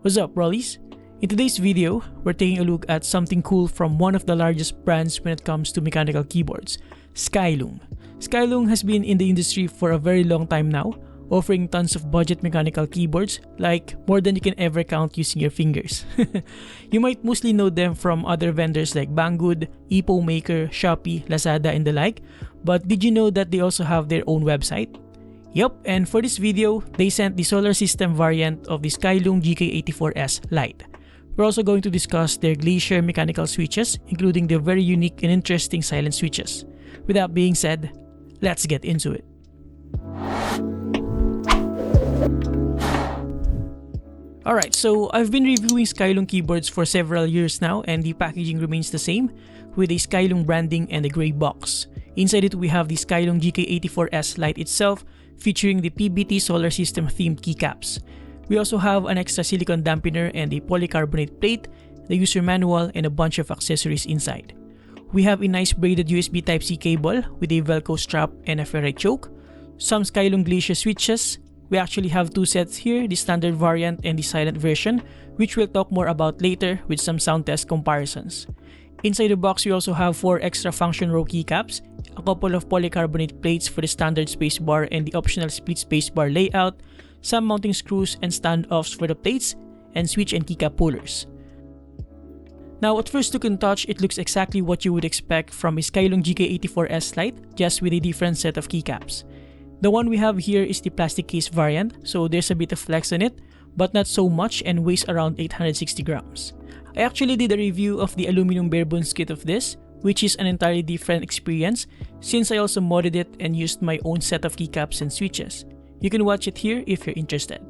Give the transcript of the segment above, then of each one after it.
What's up, Brollies? In today's video, we're taking a look at something cool from one of the largest brands when it comes to mechanical keyboards, Skyloong. Skyloong has been in the industry for a very long time now, offering tons of budget mechanical keyboards, like more than you can ever count using your fingers. You might mostly know them from other vendors like Banggood, Ipo Maker, Shopee, Lazada, and the like, but did you know that they also have their own website? Yup, and for this video, they sent the solar system variant of the Skyloong GK84S Lite. We're also going to discuss their Glacier mechanical switches, including their very unique and interesting silent switches. With that being said, let's get into it. Alright, so I've been reviewing Skyloong keyboards for several years now, and the packaging remains the same, with a Skyloong branding and a grey box. Inside it, we have the Skyloong GK84S Lite itself, featuring the PBT solar system themed keycaps. We also have an extra silicone dampener and a polycarbonate plate, the user manual, and a bunch of accessories inside. We have a nice braided USB Type-C cable with a Velcro strap and a ferrite choke, some Skyloong Glacier switches. We actually have two sets here, the standard variant and the silent version, which we'll talk more about later with some sound test comparisons. Inside the box, we also have 4 extra function row keycaps, a couple of polycarbonate plates for the standard spacebar and the optional split spacebar layout, some mounting screws and standoffs for the plates, and switch and keycap pullers. Now, at first look and touch, it looks exactly what you would expect from a Skyloong GK84S Lite, just with a different set of keycaps. The one we have here is the plastic case variant, so there's a bit of flex on it, but not so much, and weighs around 860 grams. I actually did a review of the aluminum barebones kit of this, which is an entirely different experience since I also modded it and used my own set of keycaps and switches. You can watch it here if you're interested.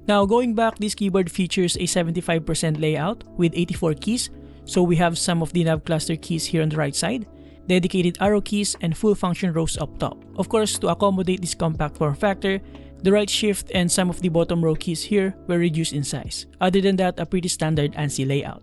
Now, going back, this keyboard features a 75% layout with 84 keys, so we have some of the nav cluster keys here on the right side, dedicated arrow keys, and full function rows up top. Of course, to accommodate this compact form factor, the right shift and some of the bottom row keys here were reduced in size. Other than that, a pretty standard ANSI layout.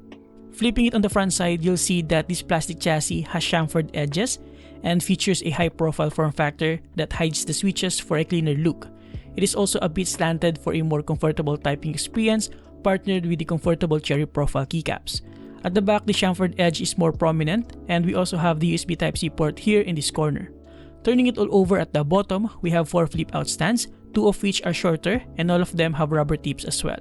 Flipping it on the front side, you'll see that this plastic chassis has chamfered edges and features a high profile form factor that hides the switches for a cleaner look. It is also a bit slanted for a more comfortable typing experience, partnered with the comfortable cherry profile keycaps. At the back, the chamfered edge is more prominent, and we also have the USB Type-C port here in this corner. Turning it all over at the bottom, we have 4 flip-out stands, 2 of which are shorter, and all of them have rubber tips as well.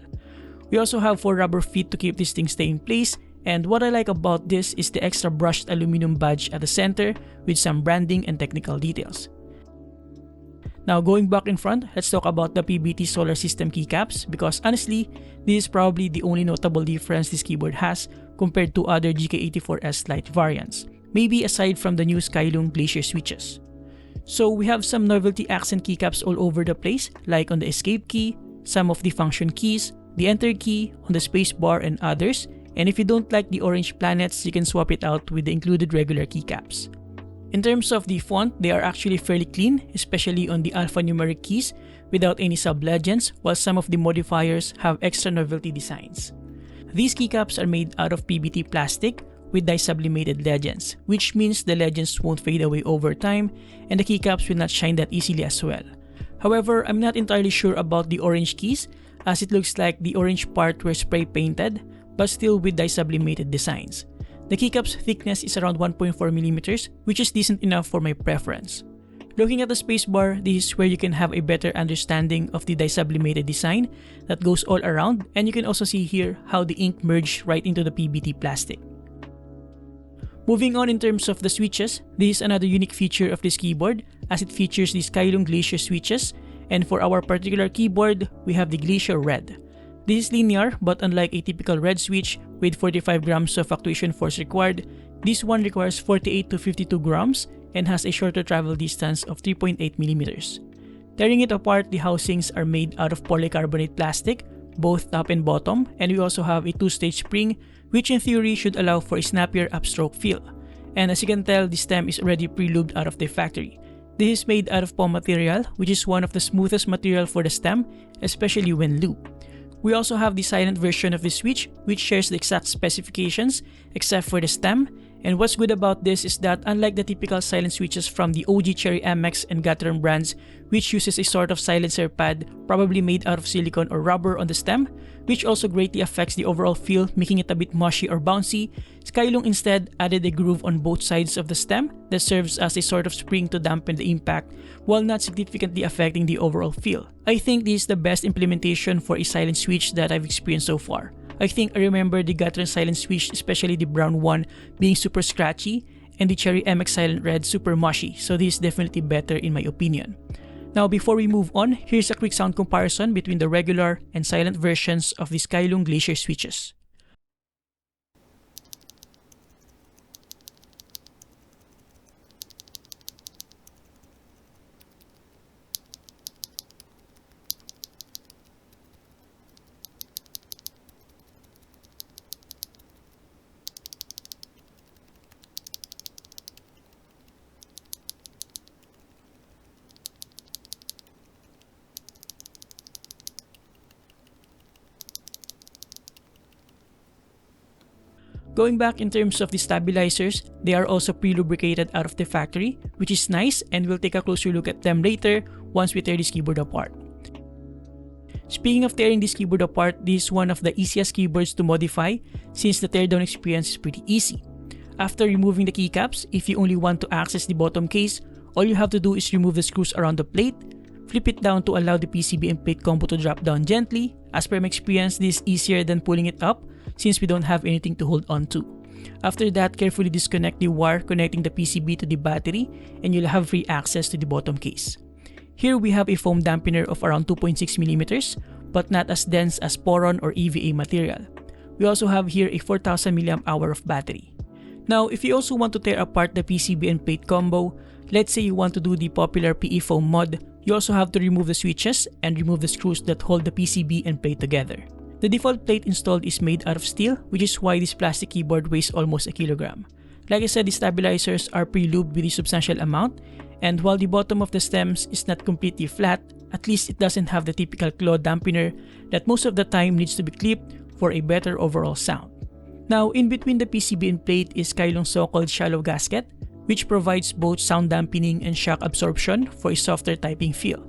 We also have 4 rubber feet to keep this thing stay in place, and what I like about this is the extra brushed aluminum badge at the center with some branding and technical details. Now, going back in front, let's talk about the PBT solar system keycaps, because honestly, this is probably the only notable difference this keyboard has compared to other GK84S Lite variants, maybe aside from the new Skyloong Glacier switches. So we have some novelty accent keycaps all over the place, like on the escape key, some of the function keys, the enter key, on the spacebar, and others, and if you don't like the orange planets, you can swap it out with the included regular keycaps. In terms of the font, they are actually fairly clean, especially on the alphanumeric keys, without any sub-legends, while some of the modifiers have extra novelty designs. These keycaps are made out of PBT plastic with dye-sublimated legends, which means the legends won't fade away over time and the keycaps will not shine that easily as well. However, I'm not entirely sure about the orange keys, as it looks like the orange part were spray painted, but still with dye-sublimated designs. The keycap's thickness is around 1.4mm, which is decent enough for my preference. Looking at the spacebar, this is where you can have a better understanding of the dye-sublimated design that goes all around, and you can also see here how the ink merged right into the PBT plastic. Moving on in terms of the switches, this is another unique feature of this keyboard, as it features the Skyloong Glacier switches, and for our particular keyboard, we have the Glacier Red. This is linear, but unlike a typical red switch with 45 grams of actuation force required, this one requires 48 to 52 grams and has a shorter travel distance of 3.8mm. Tearing it apart, the housings are made out of polycarbonate plastic, both top and bottom, and we also have a 2-stage spring, which in theory should allow for a snappier upstroke feel. And as you can tell, the stem is already pre-lubed out of the factory. This is made out of POM material, which is one of the smoothest material for the stem, especially when lubed. We also have the silent version of the switch, which shares the exact specifications except for the stem, And what's good about this is that unlike the typical silent switches from the OG Cherry MX and Gateron brands, which uses a sort of silencer pad probably made out of silicone or rubber on the stem, which also greatly affects the overall feel, making it a bit mushy or bouncy, Skyloong instead added a groove on both sides of the stem that serves as a sort of spring to dampen the impact while not significantly affecting the overall feel. I think this is the best implementation for a silent switch that I've experienced so far. I think I remember the Gateron silent switch, especially the brown one, being super scratchy and the Cherry MX Silent Red super mushy, so this is definitely better in my opinion. Now before we move on, here's a quick sound comparison between the regular and silent versions of the Skyloong Glacier switches. Going back in terms of the stabilizers, they are also pre-lubricated out of the factory, which is nice, and we'll take a closer look at them later once we tear this keyboard apart. Speaking of tearing this keyboard apart, this is one of the easiest keyboards to modify since the teardown experience is pretty easy. After removing the keycaps, if you only want to access the bottom case, all you have to do is remove the screws around the plate, flip it down to allow the PCB and plate combo to drop down gently. As per my experience, this is easier than pulling it up since we don't have anything to hold on to. After that, carefully disconnect the wire connecting the PCB to the battery and you'll have free access to the bottom case. Here we have a foam dampener of around 2.6mm, but not as dense as Poron or EVA material. We also have here a 4000 mAh of battery. Now, if you also want to tear apart the PCB and plate combo, let's say you want to do the popular PE foam mod, you also have to remove the switches and remove the screws that hold the PCB and plate together. The default plate installed is made out of steel, which is why this plastic keyboard weighs almost a kilogram. Like I said, the stabilizers are pre-lubed with a substantial amount, and while the bottom of the stems is not completely flat, at least it doesn't have the typical claw dampener that most of the time needs to be clipped for a better overall sound. Now, in between the PCB and plate is Skyloong's so-called shallow gasket, which provides both sound dampening and shock absorption for a softer typing feel.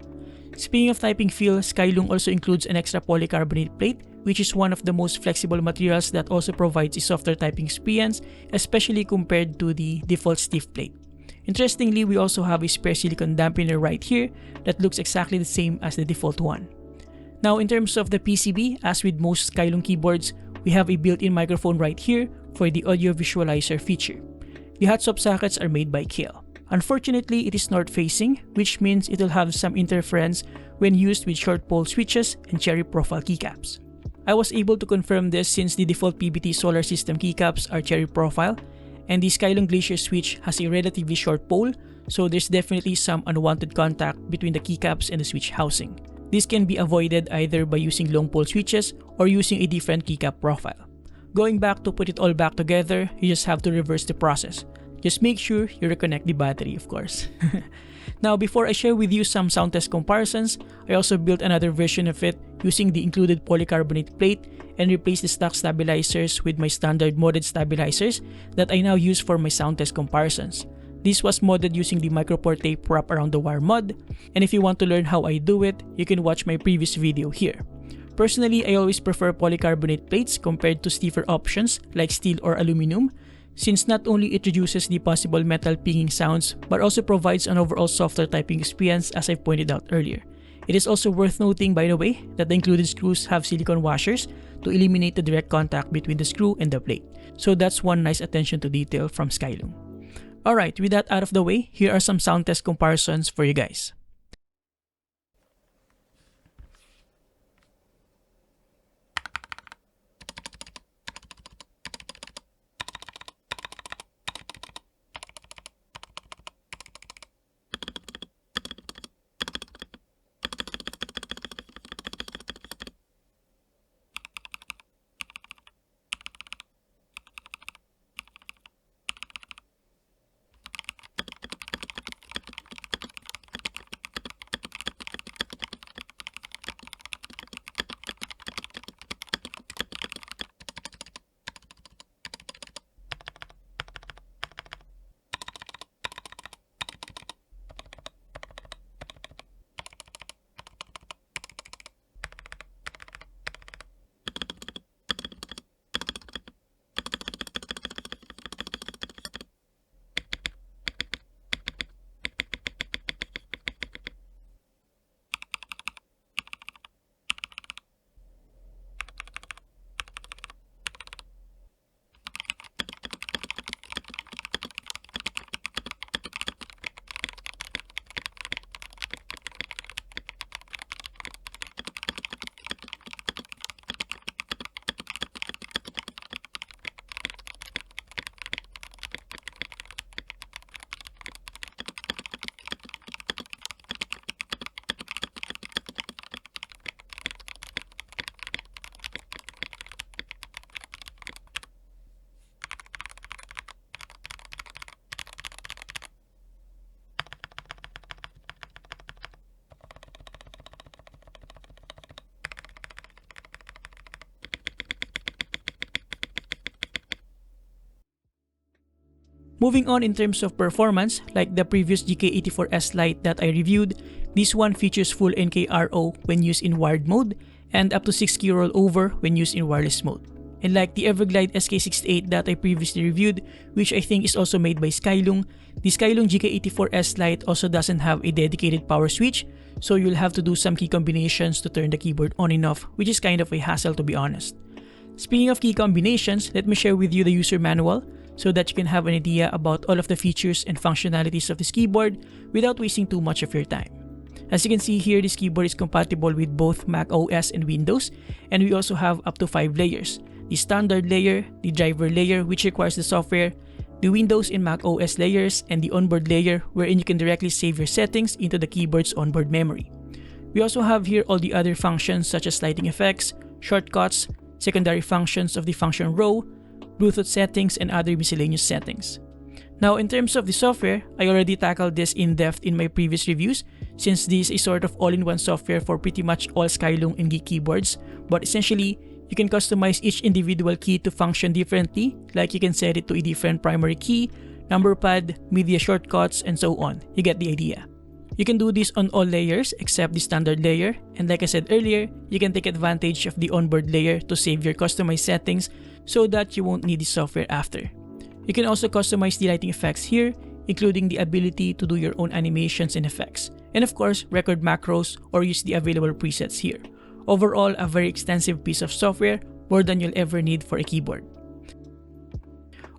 Speaking of typing feel, Skyloong also includes an extra polycarbonate plate, which is one of the most flexible materials that also provides a softer typing experience, especially compared to the default stiff plate. Interestingly, we also have a spare silicone dampener right here that looks exactly the same as the default one. Now, in terms of the PCB, as with most Skyloong keyboards, we have a built-in microphone right here for the audio visualizer feature. The hot swap sockets are made by Kale. Unfortunately, it is north-facing, which means it will have some interference when used with short pole switches and cherry profile keycaps. I was able to confirm this since the default PBT solar system keycaps are cherry profile, and the Skyloong Glacier switch has a relatively short pole, so there's definitely some unwanted contact between the keycaps and the switch housing. This can be avoided either by using long pole switches or using a different keycap profile. Going back to put it all back together, you just have to reverse the process. Just make sure you reconnect the battery, of course. Now, before I share with you some sound test comparisons, I also built another version of it using the included polycarbonate plate and replaced the stock stabilizers with my standard modded stabilizers that I now use for my sound test comparisons. This was modded using the micropore tape wrap around the wire mod, and if you want to learn how I do it, you can watch my previous video here. Personally, I always prefer polycarbonate plates compared to stiffer options like steel or aluminum, since not only it reduces the possible metal pinging sounds, but also provides an overall softer typing experience as I pointed out earlier. It is also worth noting, by the way, that the included screws have silicone washers to eliminate the direct contact between the screw and the plate. So that's one nice attention to detail from Skyloong. Alright, with that out of the way, here are some sound test comparisons for you guys. Moving on in terms of performance, like the previous GK84S Lite that I reviewed, this one features full NKRO when used in wired mode and up to 6 key rollover when used in wireless mode. And like the Everglide SK68 that I previously reviewed, which I think is also made by Skyloong, the Skyloong GK84S Lite also doesn't have a dedicated power switch, so you'll have to do some key combinations to turn the keyboard on and off, which is kind of a hassle to be honest. Speaking of key combinations, let me share with you the user manual so that you can have an idea about all of the features and functionalities of this keyboard without wasting too much of your time. As you can see here, this keyboard is compatible with both Mac OS and Windows, and we also have up to 5 layers. The standard layer, the driver layer which requires the software, the Windows and Mac OS layers, and the onboard layer wherein you can directly save your settings into the keyboard's onboard memory. We also have here all the other functions such as lighting effects, shortcuts, secondary functions of the function row, Bluetooth settings, and other miscellaneous settings. Now in terms of the software, I already tackled this in depth in my previous reviews since this is sort of all-in-one software for pretty much all Skyloong and Geek keyboards, but essentially, you can customize each individual key to function differently, like you can set it to a different primary key, number pad, media shortcuts, and so on. You get the idea. You can do this on all layers except the standard layer, and like I said earlier, you can take advantage of the onboard layer to save your customized settings so that you won't need the software after. You can also customize the lighting effects here, including the ability to do your own animations and effects, and of course, record macros or use the available presets here. Overall, a very extensive piece of software, more than you'll ever need for a keyboard.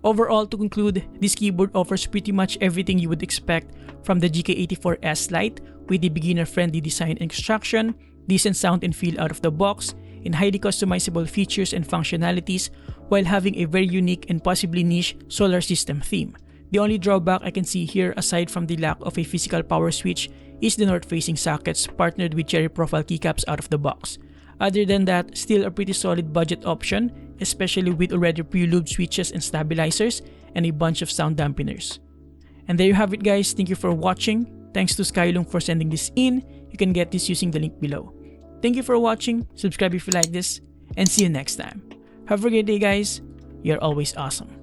Overall, to conclude, this keyboard offers pretty much everything you would expect from the GK84S Lite with the beginner-friendly design and construction, decent sound and feel out of the box, and highly customizable features and functionalities while having a very unique and possibly niche solar system theme. The only drawback I can see here aside from the lack of a physical power switch is the north-facing sockets partnered with cherry profile keycaps out of the box. Other than that, still a pretty solid budget option, especially with already pre-lubed switches and stabilizers and a bunch of sound dampeners. And there you have it guys, thank you for watching. Thanks to Skyloong for sending this in. You can get this using the link below. Thank you for watching, subscribe if you like this, and see you next time. Have a great day guys, you're always awesome.